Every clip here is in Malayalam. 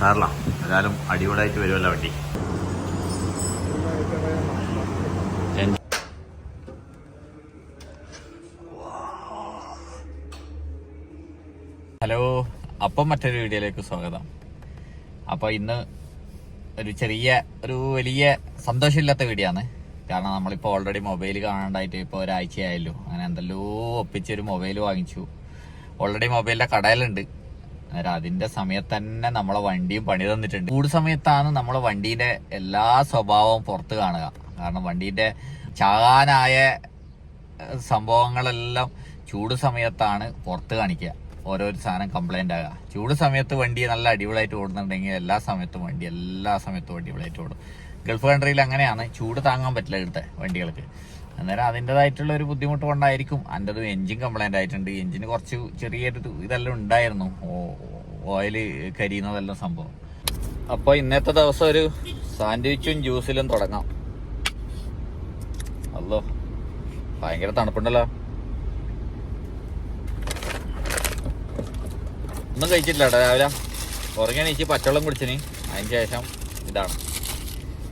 സാറില്ല ഏതായാലും അടിപൊളിയായിട്ട് വരുമല്ലോ വണ്ടി. ഹലോ, അപ്പം മറ്റൊരു വീഡിയോയിലേക്ക് സ്വാഗതം. അപ്പോൾ ഇന്ന് ഒരു വലിയ സന്തോഷമില്ലാത്ത വീഡിയോ ആണ്. കാരണം നമ്മളിപ്പോൾ ഓൾറെഡി മൊബൈൽ കാണാണ്ടായിട്ട് ഇപ്പോൾ ഒരാഴ്ചയായല്ലോ. അങ്ങനെ എന്തെല്ലോ ഒപ്പിച്ചൊരു മൊബൈൽ വാങ്ങിച്ചു. ഓൾറെഡി മൊബൈലിന്റെ കടയിലുണ്ട്. അന്നേരം അതിന്റെ സമയത്ത് തന്നെ നമ്മളെ വണ്ടിയും പണി തന്നിട്ടുണ്ട്. ചൂട് സമയത്താണ് നമ്മളെ വണ്ടീന്റെ എല്ലാ സ്വഭാവവും പുറത്ത് കാണുക. കാരണം വണ്ടീന്റെ ചാകാനായ സംഭവങ്ങളെല്ലാം ചൂട് സമയത്താണ് പുറത്ത് കാണിക്കുക. ഓരോരു സാധനം കംപ്ലൈന്റ് ആകുക. ചൂട് സമയത്ത് വണ്ടി നല്ല അടിപൊളിയായിട്ട് ഓടുന്നുണ്ടെങ്കിൽ എല്ലാ സമയത്തും അടിപൊളിയായിട്ട് ഓടും. ഗൾഫ് കൺട്രിയിൽ അങ്ങനെയാണ്. ചൂട് താങ്ങാൻ പറ്റില്ല ഇവിടുത്തെ വണ്ടികൾക്ക്. അന്നേരം അതിൻ്റെതായിട്ടുള്ള ഒരു ബുദ്ധിമുട്ട് കൊണ്ടായിരിക്കും. അതിൻ്റെ എഞ്ചിൻ കംപ്ലൈന്റ് ആയിട്ടുണ്ട്. എഞ്ചിന് കുറച്ച് ചെറിയൊരു ഇതെല്ലാം ഉണ്ടായിരുന്നു, ഓയില് കരിയുന്നതെല്ലാം സംഭവം. അപ്പോൾ ഇന്നത്തെ ദിവസം ഒരു സാൻഡ്വിച്ചും ജ്യൂസിലും തുടങ്ങാം. അല്ലോ, ഭയങ്കര തണുപ്പുണ്ടല്ലോ. ഒന്നും കഴിച്ചിട്ടില്ല കേട്ടോ. രാവിലെ ഉറങ്ങി എണീച്ച് പച്ചവെള്ളം കുടിച്ചിന്. അതിന് ശേഷം ഇതാണ്.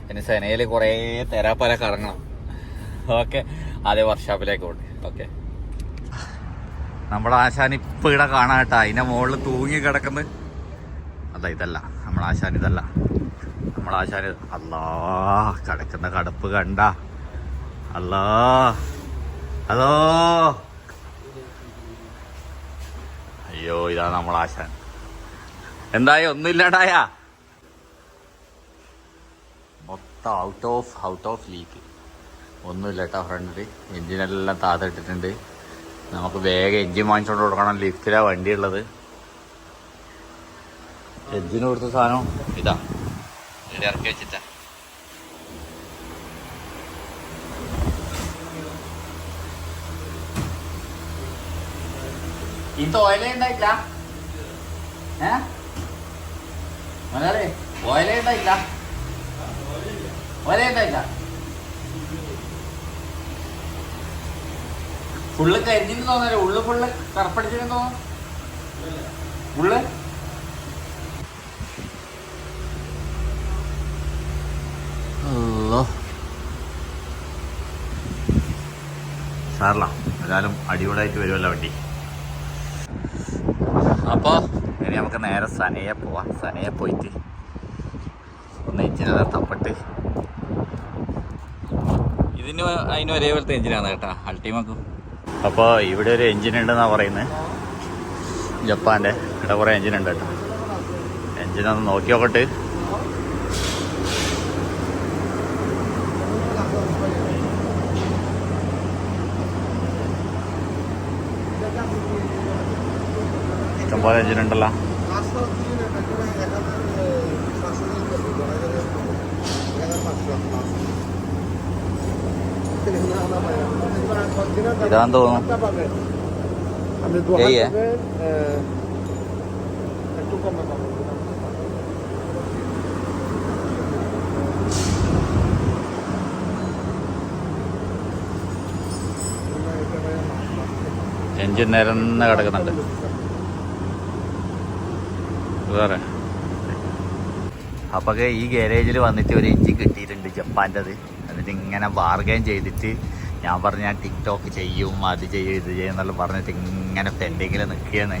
പിന്നെ സെനയിൽ കുറേ തെരാപ്പര കറങ്ങണം. ഓക്കെ, അതേ വർക്ക്ഷോപ്പിലേക്ക് പോട്ടെ. ഓക്കെ, നമ്മുടെ ആശാൻ ഇപ്പം ഇവിടെ കാണാം കേട്ടോ. അതിൻ്റെ മുകളിൽ തൂങ്ങി കിടക്കുന്നത് ഇതല്ല നമ്മുടെ ആശാൻ. ഇതല്ല നമ്മുടെ ആശാൻ. അല്ലാ, കിടക്കുന്ന കടപ്പ് കണ്ട. അല്ലാ, ഹലോ, അയ്യോ, ഇതാണ് നമ്മളെ ആശാൻ. എന്തായ ഒന്നുമില്ലാണ്ടായ മൊത്തം ഔട്ട് ഓഫ് ലീക്ക്. ഒന്നുമില്ല കേട്ടോ ഫ്രണ്ടിൽ. എഞ്ചിനെല്ലാം താത്തിട്ടിട്ടുണ്ട്. നമുക്ക് വേഗം എഞ്ചിൻ വാങ്ങിച്ചോണ്ട് കൊടുക്കണം. ലിഫ്റ്റിലാണ് വണ്ടി ഉള്ളത്. എഞ്ചിന് കൊടുത്ത സാധനം ഇതാ ഇവിടെ ഇറക്കി വെച്ചിട്ടാ. ഇത് ഓയിലേ ഉണ്ടായില്ല. മലയാളി ഓയിലേ ഉണ്ടായില്ല. ഫുള്ള് കരിഞ്ഞിന് തോന്നല്ലേ? ഉള്ളു ഫുള്ള് കറപ്പടിച്ചിന് തോന്നും. ഉള്ളു സാറില്ല ഏതായാലും അടിപൊളിയായിട്ട് വരുമല്ലോ വണ്ടി. അപ്പോൾ ഇനി നമുക്ക് നേരെ സനയെ പോവാം. സനയെ പോയിട്ട് ഒന്ന് എഞ്ചിനെല്ലാം തപ്പിട്ട്. അതിന് ഒരേപോലത്തെ എഞ്ചിനാണ് കേട്ടോ അൾട്ടിമക്ക്. അപ്പോൾ ഇവിടെ ഒരു എഞ്ചിൻ ഉണ്ടെന്നാണ് പറയുന്നത്, ജപ്പാൻ്റെ. ഇവിടെ കുറേ എഞ്ചിനുണ്ട് കേട്ടോ. എഞ്ചിനൊന്ന് നോക്കി നോക്കട്ട്. ഇഷ്ടംപോലെ എഞ്ചിനുണ്ടല്ലോ. ഇതാന്ന് തോന്നുന്നു. എഞ്ചിൻ നിരന്ന് കിടക്കുന്നുണ്ട്. വേറെ അപ്പോൾ ഈ ഗാരേജിൽ വന്നിട്ട് ഒരു എഞ്ചിൻ കിട്ടിയിട്ടുണ്ട് ജപ്പാൻ്റെത്. എന്നിട്ട് ഇങ്ങനെ ബാർഗൈൻ ചെയ്തിട്ട് ഞാൻ പറഞ്ഞു ഞാൻ ടിക്ടോക്ക് ചെയ്യും, അത് ചെയ്യും, ഇത് ചെയ്യും എന്നെല്ലാം പറഞ്ഞിട്ട് ഇങ്ങനെ പെൻഡിങ്ങിൽ നിൽക്കുകയാണ്.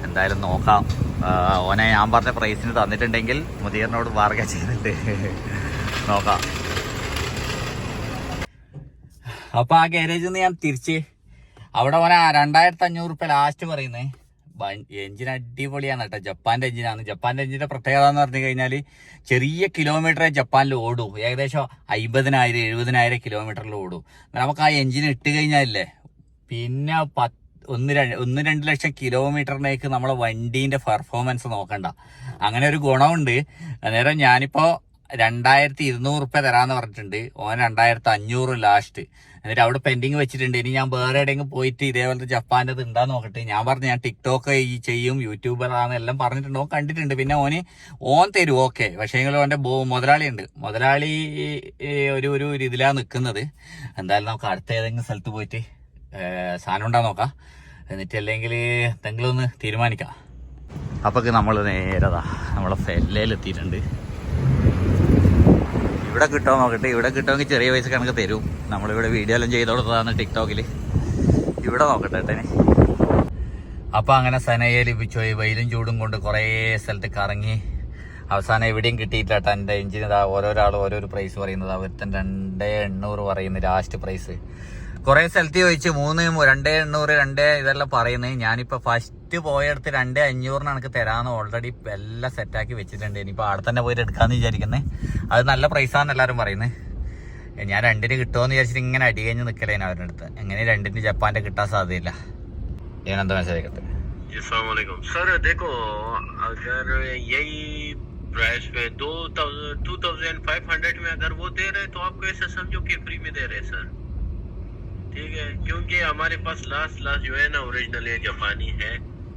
എന്തായാലും നോക്കാം. ഓനെ ഞാൻ പറഞ്ഞ പ്രൈസിന് തന്നിട്ടുണ്ടെങ്കിൽ മുതിയറിനോട് ബാർഗൈൻ ചെയ്തിട്ട് നോക്കാം. അപ്പോൾ ആ ഗാരേജിൽ നിന്ന് ഞാൻ തിരിച്ച് അവിടെ ഓനെ 2500 രൂപ ലാസ്റ്റ് പറയുന്നത്. എഞ്ചിൻ അടിപൊളിയാണ് കേട്ടോ. ജപ്പാന്റെ എഞ്ചിനാണ്. ജപ്പാന്റെ എഞ്ചിന്റെ പ്രത്യേകത എന്ന് പറഞ്ഞു കഴിഞ്ഞാൽ ചെറിയ കിലോമീറ്ററേ ജപ്പാനിൽ ഓടൂ. ഏകദേശം 50,000-70,000 കിലോമീറ്ററിൽ ഓടൂ. നമുക്ക് ആ എഞ്ചിൻ ഇട്ട് കഴിഞ്ഞാലേ പിന്നെ 1-2 ലക്ഷം കിലോമീറ്ററിലേക്ക് നമ്മളെ വണ്ടീന്റെ പെർഫോമൻസ് നോക്കണ്ട. അങ്ങനെ ഒരു ഗുണമുണ്ട്. അന്നേരം ഞാനിപ്പോ 2200 രൂപ തരാന്ന് പറഞ്ഞിട്ടുണ്ട്. ഓൻ 2500 ലാസ്റ്റ്. എന്നിട്ട് അവിടെ പെൻഡിങ് വെച്ചിട്ടുണ്ട്. ഇനി ഞാൻ വേറെ എവിടെയെങ്കിലും പോയിട്ട് ഇതേപോലത്തെ ജപ്പാൻ്റെ ഉണ്ടാന്ന് നോക്കട്ടെ. ഞാൻ പറഞ്ഞു ഞാൻ ടിക്ടോക്ക് ചെയ്യും, യൂട്യൂബറാണ് എല്ലാം പറഞ്ഞിട്ടുണ്ട്. ഓൻ കണ്ടിട്ടുണ്ട്. പിന്നെ ഓൻ തരും, ഓക്കെ. പക്ഷേ ഓൻ്റെ മുതലാളിയുണ്ട്. മുതലാളി ഒരു ഇതിലാണ് നിൽക്കുന്നത്. എന്തായാലും നമുക്ക് അടുത്ത ഏതെങ്കിലും സ്ഥലത്ത് പോയിട്ട് സാധനം ഉണ്ടാന്ന് നോക്കാം. എന്നിട്ട് അല്ലെങ്കിൽ എന്തെങ്കിലും ഒന്ന് തീരുമാനിക്കാം. അപ്പൊക്ക് നമ്മൾ നേരതാ നമ്മളെ ഫെല്ലയിലെത്തിയിട്ടുണ്ട്. ഇവിടെ കിട്ടുമോ നോക്കട്ടെ. ഇവിടെ കിട്ടുമെങ്കിൽ ചെറിയ പൈസ കണക്ക് തരും. നമ്മളിവിടെ വീഡിയോ എല്ലാം ചെയ്ത് കൊടുത്തതാണ് ടിക്ടോക്കിൽ. ഇവിടെ നോക്കട്ടെ ഏട്ടനെ. അപ്പം അങ്ങനെ സനയിൽ പോയി വെയിലും ചൂടും കൊണ്ട് കുറേ സ്ഥലത്ത് കറങ്ങി അവസാനം എവിടെയും കിട്ടിയില്ല കേട്ടോ. എൻ്റെ എഞ്ചിന് ഓരോരാൾ ഓരോരോ പ്രൈസ് പറയുന്നത്. അവിടുത്തെ 2800 പറയുന്നത് ലാസ്റ്റ് പ്രൈസ്. കുറേ സ്ഥലത്ത് ചോദിച്ച് 2800 ഇതെല്ലാം പറയുന്നത്. ഞാനിപ്പോൾ ഫസ്റ്റ് പോയടുത്ത് 2500 എനിക്ക് തരാമെന്ന് ഓൾറെഡി എല്ലാം സെറ്റാക്കി വെച്ചിട്ടുണ്ട്. ഇനിയിപ്പോൾ അവിടെ തന്നെ പോയിട്ട് എടുക്കാമെന്ന് വിചാരിക്കുന്നത്. അത് നല്ല പ്രൈസാണെന്ന് എല്ലാവരും പറയുന്നത്. ഞാൻ 2 കിട്ടുമെന്ന് വിചാരിച്ചിട്ട് ഇങ്ങനെ അടി കഴിഞ്ഞ് നിൽക്കലേന് അവരുടെ അടുത്ത്. എങ്ങനെ 2 ജപ്പാൻ്റെ കിട്ടാൻ സാധ്യതയില്ല. ഞാനെന്താ മനസ്സിലാക്കട്ടെ. सर देखो अगर यही प्राइस पे 2500 में अगर वो दे रहे तो आपको ऐसा समझो कि फ्री में दे रहे सर, ठीक है? क्योंकि हमारे पास लास्ट जो है ना ओरिजिनल ये जापानी है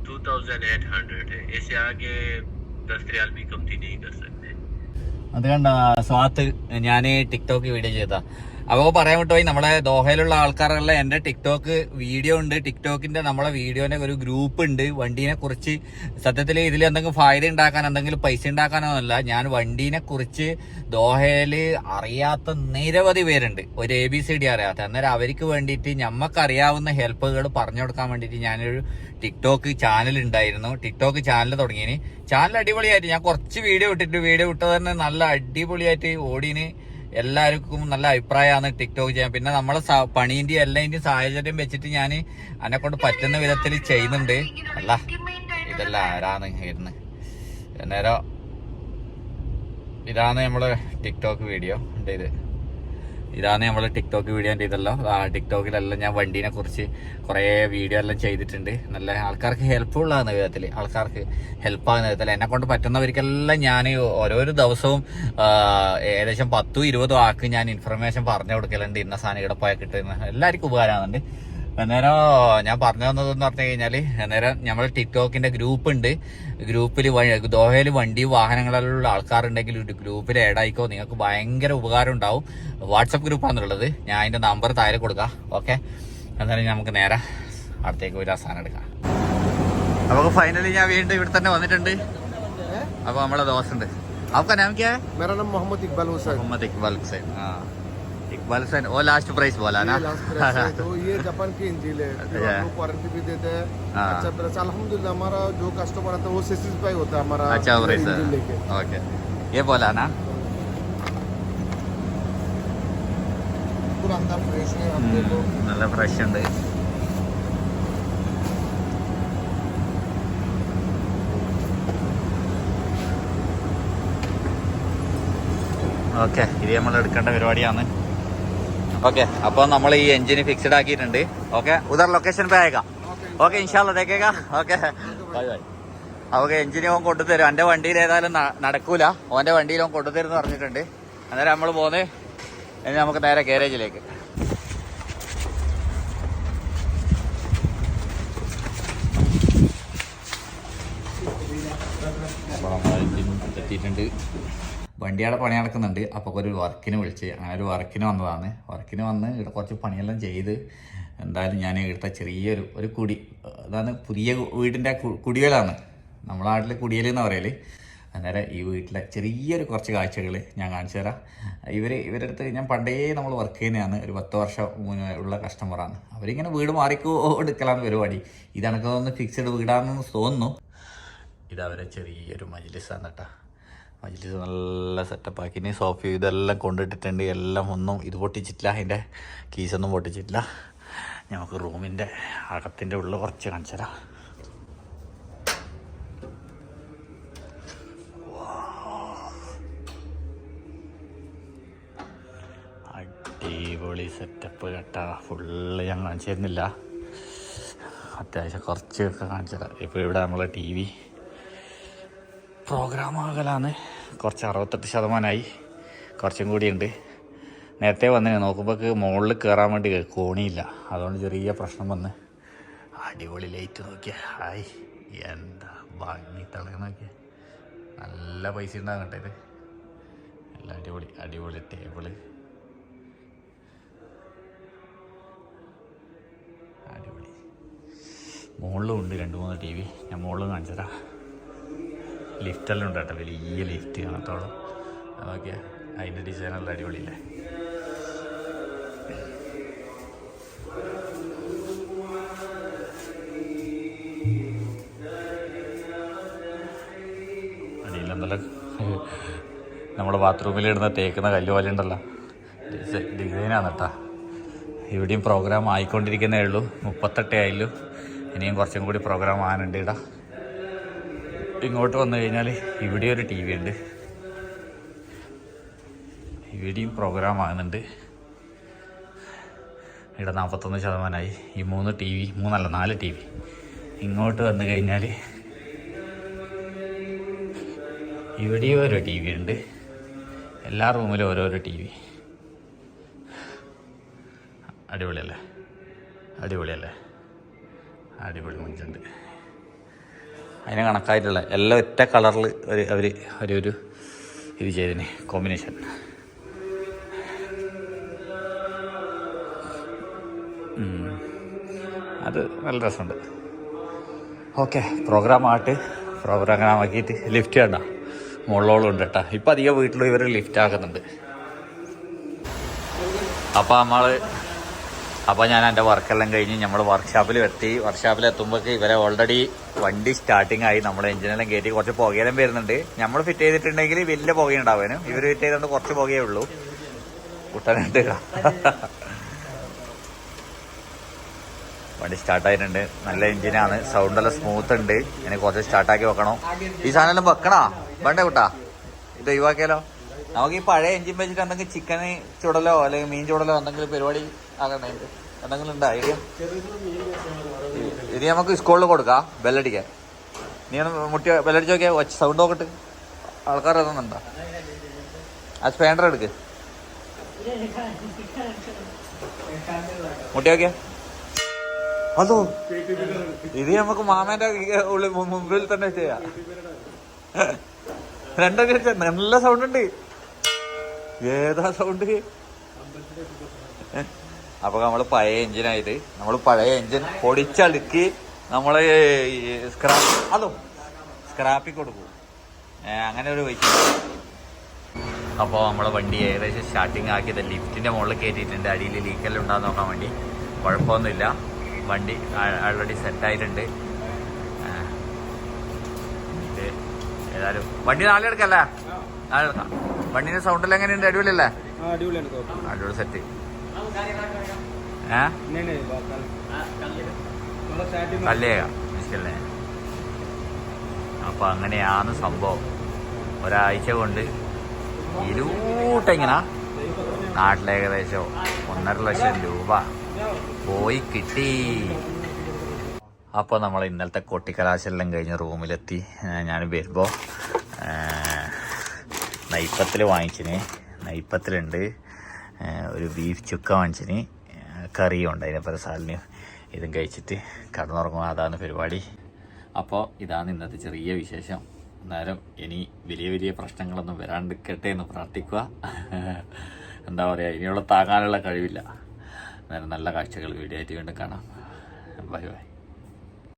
2800 है. ऐसे आगे 10 रियाल भी कमती नहीं कर सकते. അത് കണ്ട സ്വാത്ത് ഞാൻ ടിക്ടോക്ക് വീഡിയോ ചെയ്താ. അപ്പോൾ പറയാൻ വിട്ടുപോയി, നമ്മളെ ദോഹയിലുള്ള ആൾക്കാരെല്ലാം എൻ്റെ ടിക്ടോക്ക് വീഡിയോ ഉണ്ട്. ടിക്ടോക്കിന്റെ നമ്മളെ വീഡിയോന്റെ ഒരു ഗ്രൂപ്പ് ഉണ്ട്. വണ്ടീനെ കുറിച്ച് സത്യത്തിൽ ഇതിൽ എന്തെങ്കിലും ഫായ്ദ ഉണ്ടാക്കാൻ എന്തെങ്കിലും പൈസ ഉണ്ടാക്കാനൊന്നുമല്ല. ഞാൻ വണ്ടീനെ കുറിച്ച് ദോഹയിൽ അറിയാത്ത നിരവധി പേരുണ്ട്, ഒരു ABCD അറിയാത്ത. അന്നേരം അവർക്ക് വേണ്ടിയിട്ട് ഞമ്മക്കറിയാവുന്ന ഹെൽപ്പുകൾ പറഞ്ഞു കൊടുക്കാൻ വേണ്ടിയിട്ട് ഞാനൊരു ടിക്ടോക്ക് ചാനൽ ഉണ്ടായിരുന്നു. ടിക്ടോക്ക് ചാനൽ തുടങ്ങിയതിന് ചാനൽ അടിപൊളിയായിട്ട് ഞാൻ കുറച്ച് വീഡിയോ വിട്ടത് തന്നെ നല്ല അടിപൊളിയായിട്ട് ഓടീന്. എല്ലാവർക്കും നല്ല അഭിപ്രായമാണ് ടിക്ടോക്ക് ചെയ്യാൻ. പിന്നെ നമ്മളെ പണീന്റെയും എല്ലാതിന്റെയും സാഹചര്യം വെച്ചിട്ട് ഞാൻ എന്നെ കൊണ്ട് പറ്റുന്ന വിധത്തിൽ ചെയ്യുന്നുണ്ട്. അല്ല ഇതല്ല ആരാണ് ഇരുന്ന് നേരം ഇതാണ് നമ്മള് ടിക്ടോക്ക് വീഡിയോ ഉണ്ട്. ഇതാണ് നമ്മള് ടിക്ടോക്ക് വീഡിയോന്റെ ഇതെല്ലാം. ടിക്ടോക്കിലെല്ലാം ഞാൻ വണ്ടീനെ കുറിച്ച് കുറേ വീഡിയോ എല്ലാം ചെയ്തിട്ടുണ്ട്. നല്ല ആൾക്കാർക്ക് ഹെൽപ്ഫുൾ ആകുന്ന വിധത്തിൽ, ആൾക്കാർക്ക് ഹെൽപ്പാകുന്ന വിധത്തിൽ എന്നെ കൊണ്ട് പറ്റുന്നവർക്കെല്ലാം ഞാൻ ഓരോരോ ദിവസവും ഏകദേശം 10-20 ആൾക്ക് ഞാൻ ഇൻഫർമേഷൻ പറഞ്ഞു കൊടുക്കലുണ്ട്. ഇന്ന സാധനം ഇവിടെ പോയാൽ കിട്ടുന്ന എല്ലാവർക്കും ഉപകാരമാകുന്നുണ്ട്. അന്നേരം ഞാൻ പറഞ്ഞു തന്നതെന്ന് പറഞ്ഞു കഴിഞ്ഞാൽ, അന്നേരം നമ്മൾ ടിക്ടോക്കിന്റെ ഗ്രൂപ്പ് ഉണ്ട്. ഗ്രൂപ്പിൽ ദോഹയിൽ വണ്ടി വാഹനങ്ങളിലുള്ള ആൾക്കാരുണ്ടെങ്കിൽ ഗ്രൂപ്പിൽ ആഡായിക്കോ, നിങ്ങൾക്ക് ഭയങ്കര ഉപകാരം ഉണ്ടാവും. വാട്സപ്പ് ഗ്രൂപ്പാണെന്നുള്ളത്. ഞാൻ അതിന്റെ നമ്പർ താഴെ കൊടുക്കാം. ഓക്കെ, അന്നേരം നമുക്ക് നേരെ അടുത്തേക്ക് ഒരു സാധനം എടുക്കാം. അപ്പോൾ ഫൈനലി ഞാൻ വീണ്ടും ഇവിടെ തന്നെ വന്നിട്ടുണ്ട്. അപ്പോൾ നമ്മളെ ദോശ ഉണ്ട്. आपका नाम क्या है? मेरा नाम मोहम्मद इकबाल हुसैन. मोहम्मद इकबाल हुसैन. हाँ, इकबाल हुसैन. वो लास्ट प्राइस बोला ना? लास्ट प्राइस है. तो ये जापान की इंजिन है. हम लोग वारंटी भी देते हैं. अच्छा तरह से अल्हम्दुलिल्लाह हमारा जो कस्टमर आता है वो सेटिस्फाई होता है हमारा. अच्छा प्राइस है. ओके, ये बोला ना? पूरा अंदर फ्रेश है. हम देखो നല്ല ഫ്രഷ് ഉണ്ട്. ഓക്കെ, ഇത് നമ്മൾ എടുക്കേണ്ട പരിപാടിയാണ്. ഓക്കെ, അപ്പോൾ നമ്മൾ ഈ എഞ്ചിന് ഫിക്സ്ഡ് ആക്കിയിട്ടുണ്ട്. ഓക്കെ, ഉദർ ലൊക്കേഷൻ പേ ആയേക്കാം. ഓക്കെ, ഇൻഷാല്ലാ ദേക്കേക്കാ. Okay, bye bye. അവർക്ക് എഞ്ചിന് ഓൻ കൊണ്ടുതരും. എൻ്റെ വണ്ടിയിൽ ഏതായാലും നടക്കൂല, ഓൻ്റെ വണ്ടിയിൽ ഓൻ കൊണ്ടുതരും എന്ന് പറഞ്ഞിട്ടുണ്ട്. അന്നേരം നമ്മൾ പോകുന്നത് ഇനി നമുക്ക് നേരെ ഗാരേജിലേക്ക്. അപ്പോൾ നമ്മൾ എഞ്ചിൻ എത്തിയിട്ടുണ്ട്. വണ്ടിയുടെ പണി നടക്കുന്നുണ്ട്. അപ്പോൾ ഒരു വർക്കിന് വിളിച്ച്, അങ്ങനെ ഒരു വർക്കിന് വന്നതാണ്. വർക്കിന് വന്ന് ഇവിടെ കുറച്ച് പണിയെല്ലാം ചെയ്ത് എന്തായാലും ഞാൻ ഇവിടുത്തെ ചെറിയൊരു കുടി, അതാണ് പുതിയ വീടിൻ്റെ കുടിയലാണ്. നമ്മളെ നാട്ടിൽ കുടിയൽ എന്ന് പറയല്. അന്നേരം ഈ വീട്ടിലെ ചെറിയൊരു കുറച്ച് കാഴ്ചകൾ ഞാൻ കാണിച്ചു തരാം. ഇവരുടെ അടുത്ത് ഞാൻ പണ്ടേ നമ്മൾ വർക്ക് ചെയ്യുന്നതാണ്. ഒരു 10 വർഷം മുന്നേ ഉള്ള കസ്റ്റമറാണ്. അവരിങ്ങനെ വീട് മാറിക്കൊടുക്കലാണ് പരിപാടി. ഇതണക്കൊന്ന് ഫിക്സഡ് വീടാണെന്ന് തോന്നുന്നു. ഇതവരെ ചെറിയൊരു മജ്ലിസാണ് കേട്ടോ. മജ്ലിസ് നല്ല സെറ്റപ്പാക്കി. സോഫ ഇതെല്ലാം കൊണ്ടിട്ടിട്ടുണ്ട്. എല്ലാം ഒന്നും ഇത് പൊട്ടിച്ചിട്ടില്ല, അതിൻ്റെ കീസൊന്നും പൊട്ടിച്ചിട്ടില്ല. നമുക്ക് റൂമിൻ്റെ അകത്തിൻ്റെ ഉള്ളിൽ കുറച്ച് കാണിച്ചു തരാം. അടിപൊളി സെറ്റപ്പ് കേട്ടാ. ഫുള്ള് ഞാൻ കാണിച്ചു തരുന്നില്ല, അത്യാവശ്യം കുറച്ചൊക്കെ കാണിച്ചു തരാം. ഇപ്പോൾ ഇവിടെ നമ്മളെ TV പ്രോഗ്രാം ആകലാണ്. കുറച്ച് 68% കുറച്ചും കൂടിയുണ്ട്. നേരത്തെ വന്ന് നോക്കുമ്പോൾ മുകളിൽ കയറാൻ വേണ്ടി കോണിയില്ല, അതുകൊണ്ട് ചെറിയ പ്രശ്നം വന്ന്. അടിപൊളി ലൈറ്റ് നോക്കിയ, ഹായ് എന്താ ഭംഗി തിളങ്ങി നോക്കിയ. നല്ല പൈസ ഉണ്ടാകും കേട്ടോ ഇത്. എല്ലാം അടിപൊളി ടേബിള്, അടിപൊളി. മുകളിലും ഉണ്ട് 2-3 TV. ഞാൻ മുകളിൽ കാണിച്ചു തരാം. ലിഫ്റ്റെല്ലാം ഉണ്ട് കേട്ടോ, വലിയ ലിഫ്റ്റ് കാണത്തോളം. ഓക്കെ, അതിൻ്റെ ഡിസൈനെല്ലാം അടിപൊളിയില്ലേ. അടിയിലെന്തെല്ലാം നമ്മുടെ ബാത്റൂമിലിടുന്ന തേക്കുന്ന കല്ല് പോലെ ഉണ്ടല്ലോ, ഡിസൈനാണ് കേട്ടോ. ഇവിടെയും പ്രോഗ്രാം ആയിക്കൊണ്ടിരിക്കുന്നേ ഉള്ളൂ, 38 ആയല്ലോ. ഇനിയും കുറച്ചും കൂടി പ്രോഗ്രാം ആകാനുണ്ട് ഇടാ. ഇങ്ങോട്ട് വന്നു കഴിഞ്ഞാൽ ഇവിടെ ഒരു ടി വി ഉണ്ട്, ഇവിടെയും പ്രോഗ്രാം ആകുന്നുണ്ട്. ഇവിടെ 41%. ഈ 4 ടി വി. ഇങ്ങോട്ട് വന്നു കഴിഞ്ഞാൽ ഇവിടെയും ഓരോ ടി വി ഉണ്ട്, എല്ലാ റൂമിലും ഓരോരോ ടി വി. അടിപൊളിയല്ലേ, അടിപൊളി മഞ്ചുണ്ട്. അതിന് കണക്കായിട്ടുള്ള എല്ലാം ഒറ്റ കളറിൽ അവർ ഒരു ഇത് ചെയ്തതിന് കോമ്പിനേഷൻ. അത് നല്ല രസമുണ്ട്. ഓക്കെ, പ്രോഗ്രാം ആക്കിയിട്ട് ലിഫ്റ്റ് കണ്ട മുകളിലോളം ഉണ്ട് കേട്ടോ. ഇപ്പം അധികം വീട്ടിലും ഇവർ ലിഫ്റ്റ് ആക്കുന്നുണ്ട്. അപ്പോൾ ഞാൻ എൻ്റെ വർക്കെല്ലാം കഴിഞ്ഞ് നമ്മൾ വർക്ക്ഷോപ്പിലെത്തുമ്പോൾ ഇവരെ ഓൾറെഡി വണ്ടി സ്റ്റാർട്ടിങ് ആയി. നമ്മൾ എഞ്ചിനെല്ലാം കയറ്റി കുറച്ച് പുകയെല്ലാം വരുന്നുണ്ട്. നമ്മൾ ഫിറ്റ് ചെയ്തിട്ടുണ്ടെങ്കിൽ വലിയ പുകയുണ്ടാവാനും, ഇവർ ഫിറ്റ് ചെയ്തുകൊണ്ട് കുറച്ച് പുകയേ ഉള്ളൂ. കുട്ടനുണ്ട്, വണ്ടി സ്റ്റാർട്ടായിട്ടുണ്ട്. നല്ല എഞ്ചിനാണ്, സൗണ്ടെല്ലാം സ്മൂത്ത് ഉണ്ട്. ഇനി കുറച്ച് സ്റ്റാർട്ടാക്കി വെക്കണം. ഈ സാധനം വെക്കണോ വേണ്ടേ കുട്ടാ? ഇത് ഒഴിവാക്കിയാലോ? നമുക്ക് ഈ പഴയ എഞ്ചിൻ വെച്ചിട്ട് എന്തെങ്കിലും ചിക്കൻ ചുടലോ അല്ലെങ്കിൽ മീൻ ചുടലോ എന്തെങ്കിലും പരിപാടി ആകണ്ടേ? എന്തെങ്കിലും ഉണ്ടോ ഐഡിയ? ഇത് നമുക്ക് സ്കൂളിൽ കൊടുക്കാം ബെല്ലടിക്കാൻ. നീ ഒന്ന് ബെല്ലടിച്ച് നോക്കിയാൽ സൗണ്ട് നോക്കട്ട്, ആൾക്കാർ ഇറങ്ങുന്നുണ്ടോ? ആ സ്പേണ്ടർ എടുക്ക്, മുട്ടി നോക്കിയാ. അതോ, ഇത് നമുക്ക് മാമേന്റെ മുമ്പിൽ തന്നെ ചെയ്യാം. രണ്ടൊക്കെ നല്ല സൗണ്ട് ഉണ്ട്. ഏതാ സൗണ്ട്? അപ്പൊ നമ്മള് പഴയ എഞ്ചിനായിട്ട് പഴയ എഞ്ചിൻ പൊടിച്ചടുക്കി നമ്മള് സ്ക്രാപ്പിൽ കൊടുക്കും. അങ്ങനെ ഒരു വൈക്ക്. അപ്പോൾ നമ്മളെ വണ്ടി ഏകദേശം സ്റ്റാർട്ടിങ് ആക്കിയത് ലിഫ്റ്റിന്റെ മുകളിൽ കയറ്റിയിട്ടുണ്ട്. അടിയിൽ ലീക്കെല്ലാം ഉണ്ടാകാൻ നോക്കാൻ വേണ്ടി. കുഴപ്പമൊന്നുമില്ല, വണ്ടി ഓൾറെഡി സെറ്റായിട്ടുണ്ട്. ഏതായാലും വണ്ടി നാളെ എടുക്കല്ലേ? നാളെ എടുക്കാം. വണ്ടിന്റെ സൗണ്ടെല്ലാം എങ്ങനെയുണ്ട്? അടിപൊളിയല്ലേ? അടിപൊളി സെറ്റ്. കല്ലേക്കാം മിസ്കല്ലേ. അപ്പൊ അങ്ങനെയാണ് സംഭവം. ഒരാഴ്ച കൊണ്ട് ഇരുട്ടങ്ങനെ നാട്ടിലേകദേശം 1.5 ലക്ഷം രൂപ പോയി കിട്ടി. അപ്പോൾ നമ്മൾ ഇന്നലത്തെ കൊട്ടിക്കലാശെല്ലാം കഴിഞ്ഞ് റൂമിലെത്തി. ഞാൻ വരുമ്പോൾ നെയ്പ്പത്തിൽ വാങ്ങിച്ചിന്. നെയ്പ്പത്തിലുണ്ട് ഒരു ബീഫ് ചുക്ക വാങ്ങിച്ചിന്, കറിയും ഉണ്ട്. അതിനപ്പുറം സാലിന് ഇതും കഴിച്ചിട്ട് കടന്നുറങ്ങുക, അതാണ് പരിപാടി. അപ്പോൾ ഇതാണ് ഇന്നത്തെ ചെറിയ വിശേഷം. അന്നേരം ഇനി വലിയ പ്രശ്നങ്ങളൊന്നും വരാണ്ടിരിക്കട്ടെ എന്ന് പ്രാർത്ഥിക്കുക. എന്താ പറയുക, ഇനിയുള്ള താങ്ങാനുള്ള കഴിവില്ല. അന്നേരം നല്ല കാഴ്ചകൾ വീഡിയോ ആയിട്ട് വീണ്ടും കാണാം. ബൈ.